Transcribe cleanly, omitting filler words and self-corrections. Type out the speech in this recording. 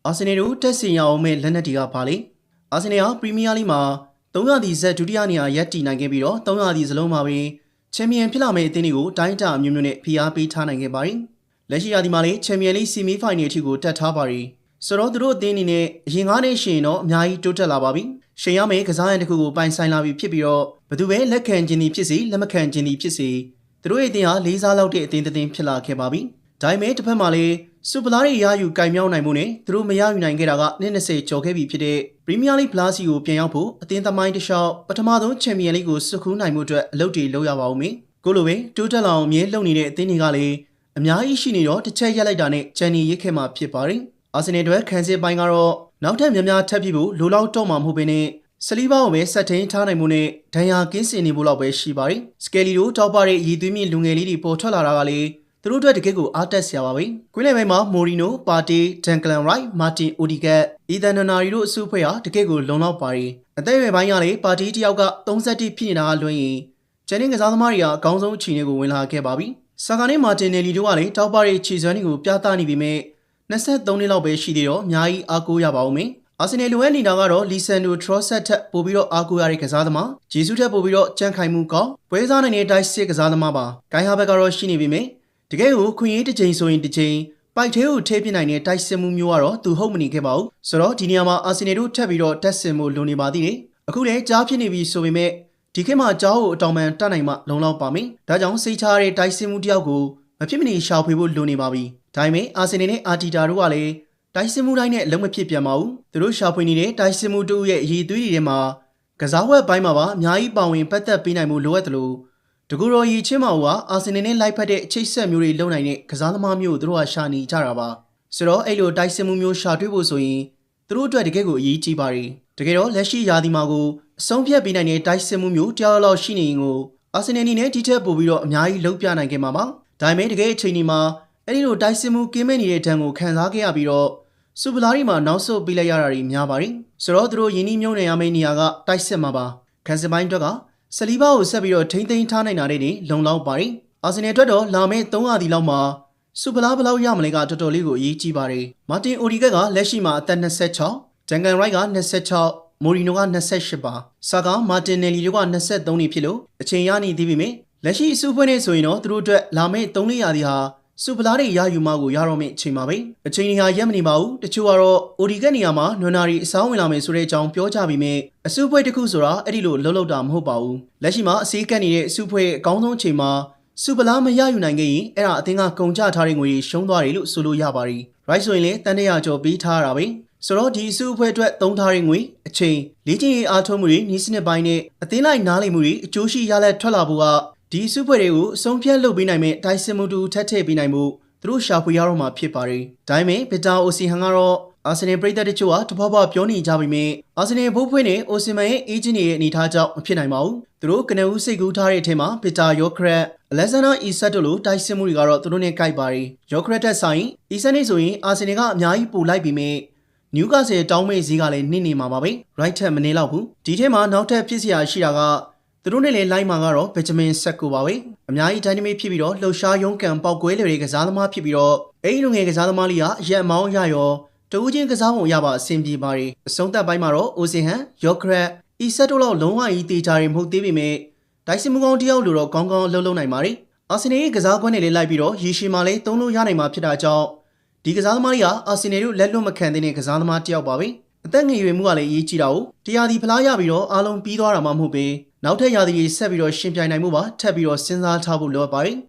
အာဆင်နယ်တို့တက်ဆင်ရအောင်မဲ့လက်နက်တွေကပါလေအာဆင်နယ်ဟာပရီးမီးယားလိမှာ300ဒီဇက်ဒုတိယနေရာရပ်တည်နိုင်ခဲ့ပြီးတော့300ဒီစလုံးမှာပင်ချန်ပီယံဖြစ်လာမယ့်အသင်းတွေကိုတိုင်းတာအမျိုးမျိုးနဲ့ဖိအားပေးထားနိုင်ခဲ့ပါတယ်လက်ရှိရာသီမှာလည်းချန်ပီယံလိဆီမီဖိုင်နယ်အထိကိုတက်ထားပါတယ်ဆိုတော့သူတို့အသင်းအနေနဲ့အရင်9နှစ်ရှင်တော့အများကြီးတိုးတက်လာပါပြီရှင်ရမယ့်ကစားရန်တစ်ခုကိုပိုင်ဆိုင်လာပြီဖြစ်ပြီးတော့ဘယ်သူပဲလက်ခံခြင်းသည်ဖြစ်စေလက်မခံခြင်းသည်ဖြစ်စေသူတို့ရဲ့အသင်းဟာလေးစားလောက်တဲ့အသင်းတစ်သင်းဖြစ်လာခဲ့ပါပြီဒါပေမဲ့တစ်ဖက်မှာလည်းစူပလာတွေရယူကင်မြောက်နိုင်မှုနဲ့သူတို့မရယူနိုင်ခဲ့တာကနှစ်20ကျော်ခဲ့ပြီဖြစ်တဲ့ပရီးမီးယားလိဖလားစီကိုပြန်ရောက်ဖို့အသင်းသမိုင်းတစ်လျှောက်ပထမဆုံးချန်ပီယံလိကိုစုခူးနိုင်မှုအတွက်အလုပ်တွေလုပ်ရပါဦးမယ်ကိုလိုပဲတိုးတက်လာအောင်မြဲလုပ်နေတဲ့အသင်းတွေကလည်းအများကြီးရှိနေတော့တစ်ချက်ရက်လိုက်တာနဲ့ဂျန်နီရစ်ခဲ့မှာဖြစ်ပါတယ်အာဆင်နယ်အတွက်ခန်းစစ်ပိုင်းကတော့နောက်ထပ်များများထပ်ပြီးဖို့လိုလောက်တော့မှာမဟုတ်ဘဲနဲ့ဆလီဘာကိုပဲဆက်ထင်းထားနိုင်မှုနဲ့ဒဏ်ရာကင်းစင်နေဖို့လောက်ပဲရှိပါတယ်စကယ်လီတို့တောက်ပတဲ့ရည်သွေးမြင့်လူငယ်လေးတွေပေါ်ထွက်လာတာကလည်းသူတို့အတွက်တကယ့်ကိုအားတက်စရာပါပဲ။ကွင်းလယ်ပိုင်းမှာမိုရီနို၊ပါတီ၊ဒန်ကလန်ရိုက်၊မာတင်အိုဒီကတ်၊အီသန်နနာရီတို့အစုအဖွဲ့ဟာတကယ့်ကိုလုံလောက်ပါတယ်။အသက်အရွယ်ပိုင်းကလည်းပါတီတယောက်က31ဖြစ်နေတာလွှင့်ရင်ကျန်တဲ့ကစားသမားတွေကအကောင်းဆုံးအခြေအနေကိုဝင်လာခဲ့ပါပြီ။ဆာကာနဲ့မာတင်နယ်လီတို့ကလည်းတောက်ပတဲ့ခြေစွမ်းတွေကိုပြသနေပေမဲ့23နှစ်လောက်ပဲရှိသေးတော့အများကြီးအားကိုးရပါဦးမယ်။အာဆင်နယ်လိုအပ်နေတာကတော့လီဆန်ဒိုထရော့ဆက်ထက်ပိုပြီးတော့အားကိုးရတဲ့ကစားသမားဂျေဆုထက်ပိုပြီးတော့ကြံ့ခိုင်မှုကောင်းပွဲစားနိုင်တဲ့တိုက်စစ်ကစားသမားပါ။ဂိုင်းဟာဘက်ကတော့ရှိနေပေမဲ့တကယ်ကိုခွင့်ရေးတစ်ချိန်ဆိုရင်တစ်ချိန်ပိုက်သေးကိုထည့်ပြနိုင်တဲ့တိုက်စစ်မှုမျိုးကတော့သူဟုတ်မနေခဲ့ပါဘူးဆိုတော့ဒီနေရာမှာအာဆင်နယ်တို့ထပ်ပြီးတော့တက်ဆင်မှုလုံနေပါသေးတယ်အခုလည်းကြားဖြစ်နေပြီဆိုပေမဲ့ဒီခေတ်မှာကြားကိုအတောင်ပန်တတ်နိုင်မှလုံလောက်ပါမယ်ဒါကြောင့်စိတ်ချရတဲ့တိုက်စစ်မှုတယောက်ကိုမဖြစ်မနေရှာဖွေဖို့လုံနေပါပြီဒါပေမဲ့အာဆင်နယ်နဲ့အာတီတာတို့ကလည်းတိုက်စစ်မှုတိုင်းနဲ့အလုံးမဖြစ်ပြန်ပါဘူးသူတို့ရှာဖွေနေတဲ့တိုက်စစ်မှုတို့ရဲ့အရေးသွေးတွေထဲမှာကစားဝက်ပိုင်းမှာပါအများကြီးပါဝင်ပတ်သက်ပေးနိုင်မှုလိုအပ်တယ်လို့တကူတော်ရီချင်းမောင်ကအာဆင်နယ်နဲ့လိုက်ဖက်တဲ့အချိတ်ဆက်မျိုးတွေလုပ်နိုင်တဲ့ကစားသမားမျိုးတို့ကရှာနေကြတာပါဆိုတော့အဲ့လိုတိုက်စစ်မှုမျိုးရှာတွေ့ဖို့ဆိုရင်သူတို့အတွက်တကယ်ကိုအရေးကြီးပါတယ်တကယ်တော့လက်ရှိရာသီမှာကိုအဆုံးဖြတ်ပေးနိုင်တဲ့တိုက်စစ်မှုမျိုးတရားလောက်ရှိနေရင်ကိုအာဆင်နယ်အနေနဲ့ဒီထက်ပိုပြီးတော့အများကြီးလုပ်ပြနိုင်ခဲ့မှာပါဒါပေမဲ့တကယ်အချိန်ဒီမှာအဲ့ဒီလိုတိုက်စစ်မှုကင်းမဲ့နေတဲ့ဒဏ်ကိုခံစားခဲ့ရပြီးတော့စူပလာရီမှာနောက်ဆုတ်ပေးလိုက်ရတာတွေများပါတယ်ဆိုတော့သူတို့ယင်းနှိမ့်မြုံနေရမယ့်နေရာကတိုက်စစ်မှာပါခန်းစပိုင်းအတွက်ကဆလီဘာကိုဆက်ပြီးတော့ထိမ့်သိမ်းထားနိုင်တာတဲ့နေလုံလောက်ပါတယ်အာဆင်နယ်အတွက်တော့လာမယ့်300ဒီလောက်မှာစူပလာဘလောက်ရမလဲကတော်တော်လေးကိုအရေးကြီးပါတယ်မာတင်အိုဒီကတ်ကလက်ရှိမှာအသက်26ဂျန်ကန်ရိုက်က26မိုရီနိုက28ပါဆာကာမာတင်နယ်လီတို့က23နှစ်ဖြစ်လို့အချိန်ရနေသေးပေမဲ့လက်ရှိအစုဖွဲ့နေဆိုရင်တော့သူတို့အတွက်လာမယ့်300ရာသီဟာစူပလာတွေရယူမှကိုရတော့မယ့်အချိန်ပါပဲအချိန်ကြီးဟာရက်မနေပါဘူးတချို့ကတော့အိုဒီကတ်နေရာမှာနွန်နာရီအစားဝင်လာမယ်ဆိုတဲ့အကြောင်းပြောကြပြီးမြဲအစုဖွဲ့တစ်ခုဆိုတာအဲ့ဒီလိုလှုပ်လှုပ်တာမဟုတ်ပါဘူးလက်ရှိမှာအစည်းကတ်နေတဲ့အစုဖွဲ့အကောင်းဆုံးအချိန်မှာစူပလာမရယူနိုင်ခဲ့ရင်အဲ့ဒါအသင်းကကုန်ကျထားတဲ့ငွေရှုံးသွားတယ်လို့ဆိုလို့ရပါတယ်ရိုက်ဆိုရင်လည်းတန်တရာကျော်ပေးထားတာပဲဆိုတော့ဒီအစုအဖွဲ့အတွက်သုံးထားတဲ့ငွေအချိန်လေ့ကျင့်ရေးအားထုတ်မှုတွေနီးစနစ်ပိုင်းနဲ့အသင်းလိုက်နားလည်မှုတွေအကျိုးရှိရလဒ်ထွက်လာဖို့ကဒီအစုအဖွဲ့တွေကိုအဆုံးဖြတ်လုပ်ပေးနိုင်မဲ့တိုက်စစ်မှုတူထပ်ထည့်ပေးနိုင်မှုသူတို့ရှာဖွေရတော့မှာဖြစ်ပါတယ်ဒါပေမဲ့ဗီတာအိုစီဟန်ကတော့အာဆင်နယ်ပရိသတ်တချို့ကတပွားပွားပြောနေကြပေမဲ့အာဆင်နယ်ဘိုးဖွင့်နဲ့အိုစီမန်ရဲ့အေဂျင့်တွေရဲ့အနေထားကြောင့်မဖြစ်နိုင်ပါဘူးသူတို့ကနဦးစိတ်ကူးထားတဲ့အထက်မှာဗီတာယောခရက်အလက်ဇန်ဒါအီဆက်တို့လိုတိုက်စစ်မှုတွေကတော့သူတို့နဲ့ကိုက်ပါတယ်ယောခရက်တက်ဆိုင်အီဆက်နေဆိုရင်အာဆင်နယ်ကအများကြီးပိုလိုက်ပြီးမြဲနျူကာဆယ်တောင်းမဲ့ဈေးကလည်းနှိမ့်နေမှာပါပဲရိုက်ထက်မနေတော့ဘူးဒီထဲမှာနောက်ထပ်ဖြစ်စရာရှိတာကသူတို့နဲ့လည်းလိုက်မှာကတော့ဗက်ဂျမင်ဆက်ကိုပါပဲအများကြီးဒိုင်နမစ်ဖြစ်ပြီးတော့လှုပ်ရှားရုံးကန်ပေါက်ကွဲလေတွေကစားသမားဖြစ်ပြီးတော့အဲ့ဒီလူငယ်ကစားသမားလေးကအရက်မောင်းရရောတဦးချင်းကစားပုံရပါအဆင်ပြေပါတယ်အဆုံးသက်ပိုင်းမှာတော့အိုစင်ဟန်ယောခရက်အီဆက်တို့လောက်လုံးဝကြီးတေချာတွေမဟုတ်သေးပေမဲ့ဒိုင်စင်မူကောင်တယောက်လိုတော့ကောင်းကောင်းအလုပ်လုပ်နိုင်ပါတယ်အာဆင်နယ်ရဲ့ကစားကွက်နဲ့လည်းလိုက်ပြီးတော့ရေရှည်မှာလည်းသုံးလို့ရနိုင်မှာဖြစ်တာကြောင့်ဒီကစားသမားလေးကအာဆင်နယ်တို့လက်လွတ်မခံတဲ့ကစားသမားတယောက်ပါပဲအသက်ငယ်ရွယ်မှုကလည်းအရေးကြီးတာကိုတရားဒီဖလားရပြီးတော့အားလုံးပြီးသွားတာမှမဟုတ်ပဲနောက်ထပ်ရာသီတွေဆက်ပြီးတော့ရှင်ပြိုင်နိုင်မှုပါထပ်ပြီးတော့စဉ်းစားထားဖို့လိုအပ်ပါတယ်